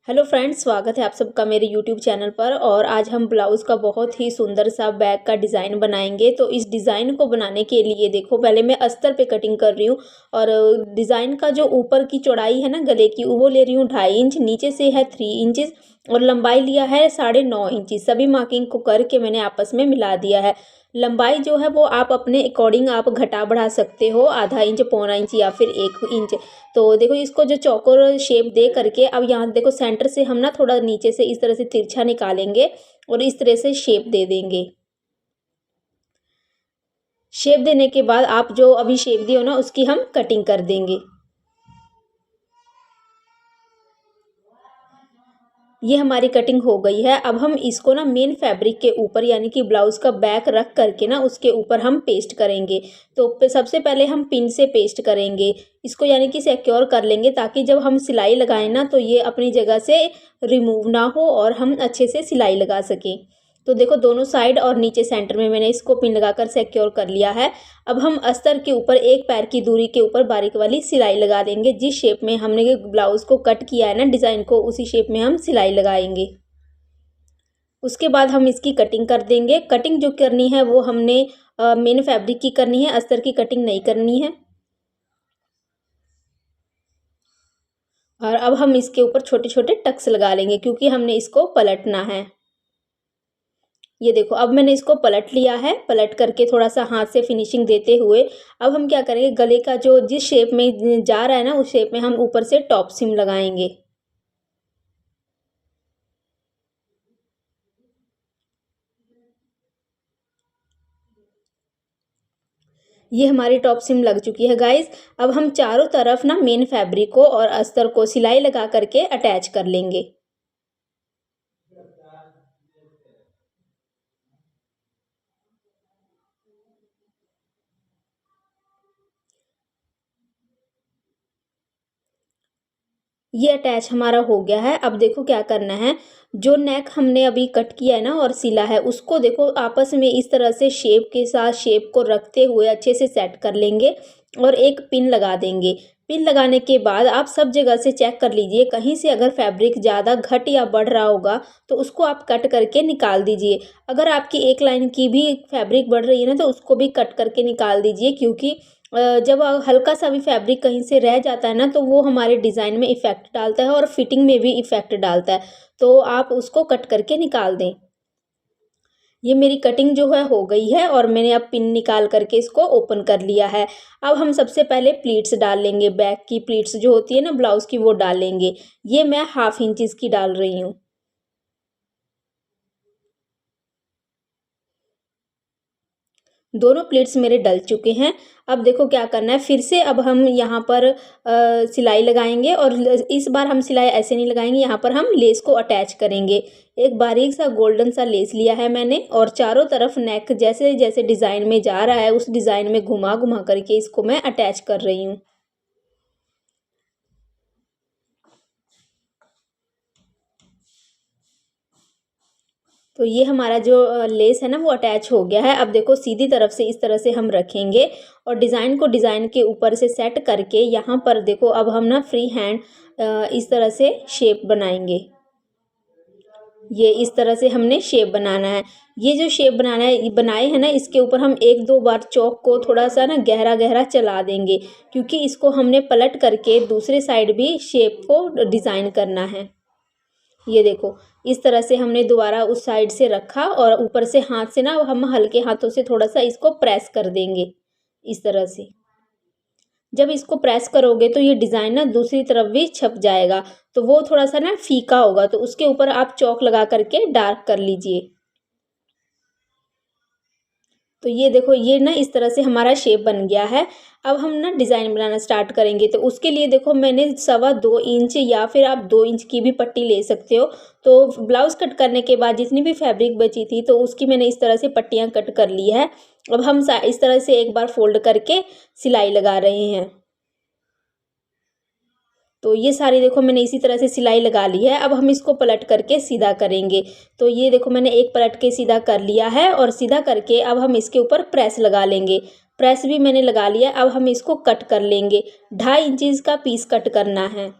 Hello friends, स्वागत है आप सबका मेरे यूट्यूब चैनल पर। और आज हम ब्लाउज़ का बहुत ही सुंदर सा बैग का डिज़ाइन बनाएंगे। तो इस डिज़ाइन को बनाने के लिए देखो, पहले मैं अस्तर पे कटिंग कर रही हूँ। और डिज़ाइन का जो ऊपर की चौड़ाई है ना गले की, वो ले रही हूँ 2.5 इंच, नीचे से है 3 इंचेस और लंबाई लिया है 9.5 इंच। सभी मार्किंग को करके मैंने आपस में मिला दिया है। लंबाई जो है वो आप अपने अकॉर्डिंग आप घटा बढ़ा सकते हो, आधा इंच, पौना इंच या फिर 1 इंच। तो देखो, इसको जो चौकोर शेप दे करके अब यहाँ देखो सेंटर से हम ना थोड़ा नीचे से इस तरह से तिरछा निकालेंगे और इस तरह से शेप दे देंगे। शेप देने के बाद आप जो अभी शेप दी हो ना, उसकी हम कटिंग कर देंगे। ये हमारी कटिंग हो गई है। अब हम इसको ना मेन फैब्रिक के ऊपर यानी कि ब्लाउज का बैक रख करके ना उसके ऊपर हम पेस्ट करेंगे। तो सबसे पहले हम पिन से पेस्ट करेंगे इसको, यानी कि सिक्योर कर लेंगे ताकि जब हम सिलाई लगाएं ना तो ये अपनी जगह से रिमूव ना हो और हम अच्छे से सिलाई लगा सकें। तो देखो, दोनों साइड और नीचे सेंटर में मैंने इसको पिन लगाकर सिक्योर कर लिया है। अब हम अस्तर के ऊपर एक पैर की दूरी के ऊपर बारीक वाली सिलाई लगा देंगे। जिस शेप में हमने ब्लाउज को कट किया है ना डिज़ाइन को, उसी शेप में हम सिलाई लगाएंगे। उसके बाद हम इसकी कटिंग कर देंगे। कटिंग जो करनी है वो हमने मेन फैब्रिक की करनी है, अस्तर की कटिंग नहीं करनी है। और अब हम इसके ऊपर छोटे छोटे टक्स लगा लेंगे क्योंकि हमने इसको पलटना है। ये देखो, अब मैंने इसको पलट लिया है। पलट करके थोड़ा सा हाथ से फिनिशिंग देते हुए अब हम क्या करेंगे, गले का जो जिस शेप में जा रहा है ना उस शेप में हम ऊपर से टॉप सिम लगाएंगे। ये हमारी टॉप सिम लग चुकी है गाइस। अब हम चारों तरफ ना मेन फैब्रिक को और अस्तर को सिलाई लगा करके अटैच कर लेंगे। ये अटैच हमारा हो गया है। अब देखो क्या करना है, जो नेक हमने अभी कट किया है ना और सिला है, उसको देखो आपस में इस तरह से शेप के साथ शेप को रखते हुए अच्छे से सेट कर लेंगे और एक पिन लगा देंगे। पिन लगाने के बाद आप सब जगह से चेक कर लीजिए, कहीं से अगर फैब्रिक ज़्यादा घट या बढ़ रहा होगा तो उसको आप कट करके निकाल दीजिए। अगर आपकी एक लाइन की भी फैब्रिक बढ़ रही है ना तो उसको भी कट करके निकाल दीजिए, क्योंकि जब हल्का सा भी फैब्रिक कहीं से रह जाता है ना तो वो हमारे डिज़ाइन में इफ़ेक्ट डालता है और फिटिंग में भी इफ़ेक्ट डालता है। तो आप उसको कट करके निकाल दें। ये मेरी कटिंग जो है हो गई है और मैंने अब पिन निकाल करके इसको ओपन कर लिया है। अब हम सबसे पहले प्लीट्स डाल लेंगे। बैक की प्लीट्स जो होती है ना ब्लाउज़ की, वो डाल लेंगे। ये मैं 1/2 इंच की डाल रही हूँ। दोनों प्लेट्स मेरे डल चुके हैं। अब देखो क्या करना है, फिर से अब हम यहाँ पर सिलाई लगाएंगे और इस बार हम सिलाई ऐसे नहीं लगाएंगे, यहाँ पर हम लेस को अटैच करेंगे। एक बारीक सा गोल्डन सा लेस लिया है मैंने और चारों तरफ नेक जैसे जैसे डिज़ाइन में जा रहा है उस डिज़ाइन में घुमा घुमा करके इसको मैं अटैच कर रही हूँ। तो ये हमारा जो लेस है ना वो अटैच हो गया है। अब देखो, सीधी तरफ से इस तरह से हम रखेंगे और डिज़ाइन को डिज़ाइन के ऊपर से सेट करके यहाँ पर देखो, अब हम ना फ्री हैंड इस तरह से शेप बनाएंगे। ये इस तरह से हमने शेप बनाना है। ये जो शेप बनाना है बनाए हैं ना, इसके ऊपर हम 1-2 बार चौक को थोड़ा सा ना गहरा गहरा चला देंगे, क्योंकि इसको हमने पलट करके दूसरे साइड भी शेप को डिज़ाइन करना है। ये देखो, इस तरह से हमने दोबारा उस साइड से रखा और ऊपर से हाथ से ना हम हल्के हाथों से थोड़ा सा इसको प्रेस कर देंगे इस तरह से। जब इसको प्रेस करोगे तो ये डिज़ाइन ना दूसरी तरफ भी छप जाएगा, तो वो थोड़ा सा ना फीका होगा, तो उसके ऊपर आप चॉक लगा करके डार्क कर लीजिए। तो ये देखो, ये ना इस तरह से हमारा शेप बन गया है। अब हम ना डिज़ाइन बनाना स्टार्ट करेंगे। तो उसके लिए देखो, मैंने 2.25 इंच या फिर आप 2 इंच की भी पट्टी ले सकते हो। तो ब्लाउज़ कट करने के बाद जितनी भी फैब्रिक बची थी तो उसकी मैंने इस तरह से पट्टियाँ कट कर ली है। अब हम इस तरह से एक बार फोल्ड करके सिलाई लगा रहे हैं। तो ये सारी देखो मैंने इसी तरह से सिलाई लगा ली है। अब हम इसको पलट करके सीधा करेंगे। तो ये देखो, मैंने एक पलट के सीधा कर लिया है और सीधा करके अब हम इसके ऊपर प्रेस लगा लेंगे। प्रेस भी मैंने लगा लिया। अब हम इसको कट कर लेंगे। 2.5 इंचज़ का पीस कट करना है।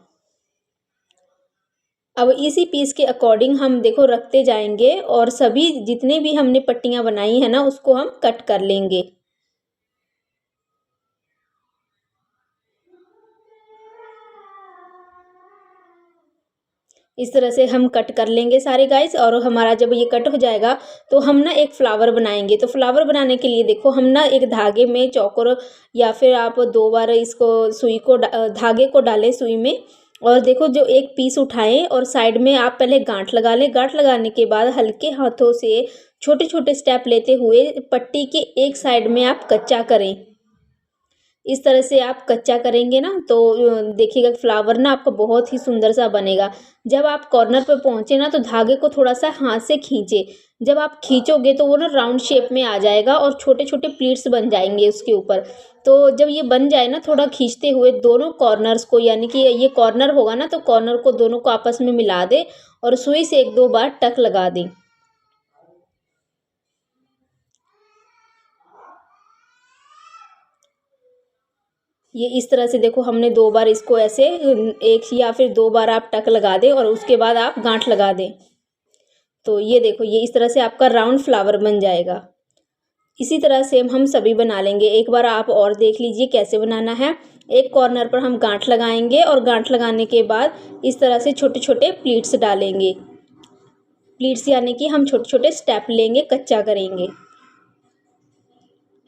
अब इसी पीस के अकॉर्डिंग हम देखो रखते जाएंगे और सभी जितने भी हमने पट्टियाँ बनाई है ना उसको हम कट कर लेंगे। इस तरह से हम कट कर लेंगे सारे गाइस। और हमारा जब ये कट हो जाएगा तो हम ना एक फ्लावर बनाएंगे। तो फ्लावर बनाने के लिए देखो हम ना एक धागे में चौकोर या फिर आप 2 बार इसको सुई को धागे को डालें सुई में, और देखो जो एक पीस उठाएं और साइड में आप पहले गांठ लगा लें। गांठ लगाने के बाद हल्के हाथों से छोटे छोटे स्टेप लेते हुए पट्टी के एक साइड में आप कच्चा करें। इस तरह से आप कच्चा करेंगे ना तो देखिएगा फ्लावर ना आपका बहुत ही सुंदर सा बनेगा। जब आप कॉर्नर पे पहुँचे ना तो धागे को थोड़ा सा हाथ से खींचे। जब आप खींचोगे तो वो ना राउंड शेप में आ जाएगा और छोटे छोटे प्लीट्स बन जाएंगे उसके ऊपर। तो जब ये बन जाए ना थोड़ा खींचते हुए दोनों कॉर्नर्स को, यानी कि ये कॉर्नर होगा ना तो कॉर्नर को दोनों को आपस में मिला दे और सुई से 1-2 बार टक लगा दें। ये इस तरह से देखो हमने 2 बार इसको ऐसे एक या फिर 2 बार आप टक लगा दें और उसके बाद आप गांठ लगा दें। तो ये देखो ये इस तरह से आपका राउंड फ्लावर बन जाएगा। इसी तरह से हम सभी बना लेंगे। एक बार आप और देख लीजिए कैसे बनाना है। एक कॉर्नर पर हम गांठ लगाएंगे और गांठ लगाने के बाद इस तरह से छोटे छोटे प्लीट्स डालेंगे। प्लीट्स यानी कि हम छोटे छोटे स्टेप लेंगे, कच्चा करेंगे।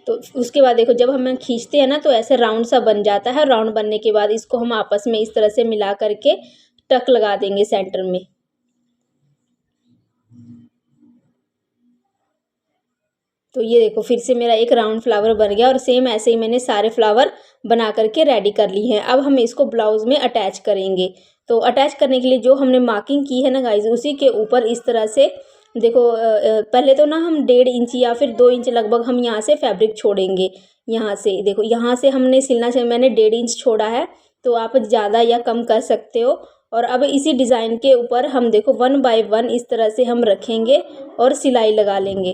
तो उसके बाद देखो जब हम खींचते हैं ना तो ऐसे राउंड सा बन जाता है। राउंड बनने के बाद इसको हम आपस में इस तरह से मिला करके टक लगा देंगे सेंटर में। तो ये देखो फिर से मेरा एक राउंड फ्लावर बन गया और सेम ऐसे ही मैंने सारे फ्लावर बना करके रेडी कर ली हैं। अब हम इसको ब्लाउज में अटैच करेंगे। तो अटैच करने के लिए जो हमने मार्किंग की है ना गाइज उसी के ऊपर इस तरह से देखो पहले तो ना हम 1.5 इंच या फिर 2 इंच लगभग हम यहाँ से फैब्रिक छोड़ेंगे। यहाँ से देखो यहाँ से हमने सिलना चाहिए, मैंने 1.5 इंच छोड़ा है। तो आप ज़्यादा या कम कर सकते हो। और अब इसी डिज़ाइन के ऊपर हम देखो 1 बाय 1 इस तरह से हम रखेंगे और सिलाई लगा लेंगे।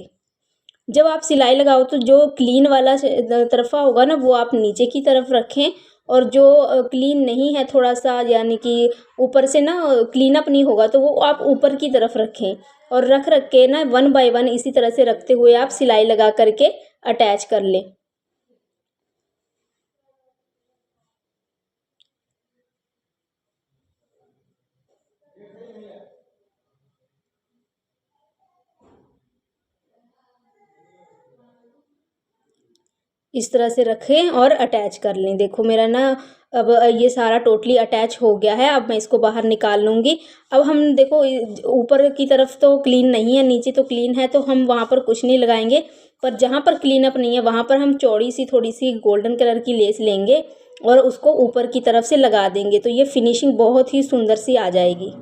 जब आप सिलाई लगाओ तो जो क्लीन वाला तरफा होगा ना वो आप नीचे की तरफ रखें, और जो क्लीन नहीं है थोड़ा सा यानी कि ऊपर से ना क्लीन अप नहीं होगा तो वो आप ऊपर की तरफ रखें। और रख के ना 1 बाय 1 इसी तरह से रखते हुए आप सिलाई लगा करके अटैच कर लें। इस तरह से रखें और अटैच कर लें। देखो मेरा ना अब ये सारा टोटली अटैच हो गया है। अब मैं इसको बाहर निकाल लूँगी। अब हम देखो ऊपर की तरफ तो क्लीन नहीं है, नीचे तो क्लीन है, तो हम वहाँ पर कुछ नहीं लगाएंगे। पर जहाँ पर क्लीन अप नहीं है वहाँ पर हम चौड़ी सी थोड़ी सी गोल्डन कलर की लेस लेंगे और उसको ऊपर की तरफ से लगा देंगे। तो ये फिनिशिंग बहुत ही सुंदर सी आ जाएगी।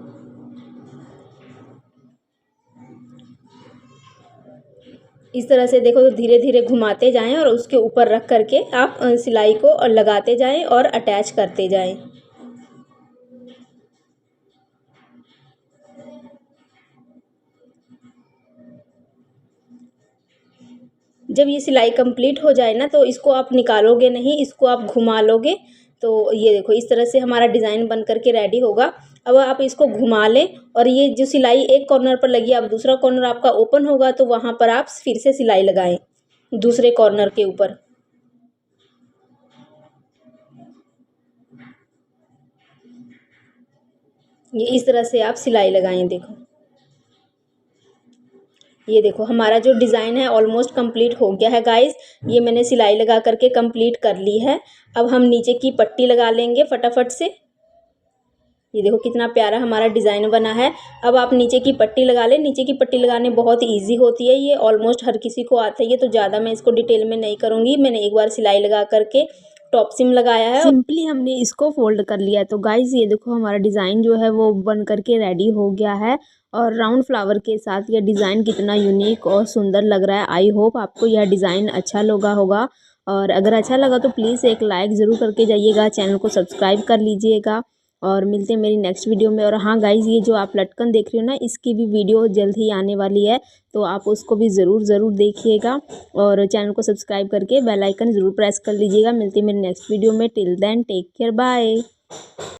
इस तरह से देखो धीरे धीरे घुमाते जाएं और उसके ऊपर रख करके आप सिलाई को लगाते जाएं और अटैच करते जाएं। जब ये सिलाई कंप्लीट हो जाए ना तो इसको आप निकालोगे नहीं, इसको आप घुमा लोगे। तो ये देखो इस तरह से हमारा डिज़ाइन बन करके रेडी होगा। अब आप इसको घुमा लें और ये जो सिलाई एक कॉर्नर पर लगी अब दूसरा कॉर्नर आपका ओपन होगा तो वहाँ पर आप फिर से सिलाई लगाएं दूसरे कॉर्नर के ऊपर। ये इस तरह से आप सिलाई लगाएं। देखो ये देखो हमारा जो डिज़ाइन है ऑलमोस्ट कंप्लीट हो गया है गाइस। ये मैंने सिलाई लगा करके कंप्लीट कर ली है। अब हम नीचे की पट्टी लगा लेंगे फटाफट से। ये देखो कितना प्यारा हमारा डिज़ाइन बना है। अब आप नीचे की पट्टी लगा लें। नीचे की पट्टी लगाने बहुत ईजी होती है, ये ऑलमोस्ट हर किसी को आता ही है, तो ज़्यादा मैं इसको डिटेल में नहीं करूँगी। मैंने एक बार सिलाई लगा करके टॉप सिम लगाया है, सिंपली हमने इसको फोल्ड कर लिया है। तो गाइज ये देखो हमारा डिज़ाइन जो है वो बन करके रेडी हो गया है। और राउंड फ्लावर के साथ यह डिज़ाइन कितना यूनिक और सुंदर लग रहा है। आई होप आपको यह डिज़ाइन अच्छा लगा होगा। और अगर अच्छा लगा तो प्लीज़ एक लाइक ज़रूर करके जाइएगा, चैनल को सब्सक्राइब कर लीजिएगा। और मिलते हैं मेरी नेक्स्ट वीडियो में। और हाँ गाइज़ ये जो आप लटकन देख रहे हो ना इसकी भी वीडियो जल्द ही आने वाली है, तो आप उसको भी ज़रूर देखिएगा। और चैनल को सब्सक्राइब करके बेल आइकन ज़रूर प्रेस कर लीजिएगा। मिलते हैं मेरी नेक्स्ट वीडियो में। Till then take care, bye.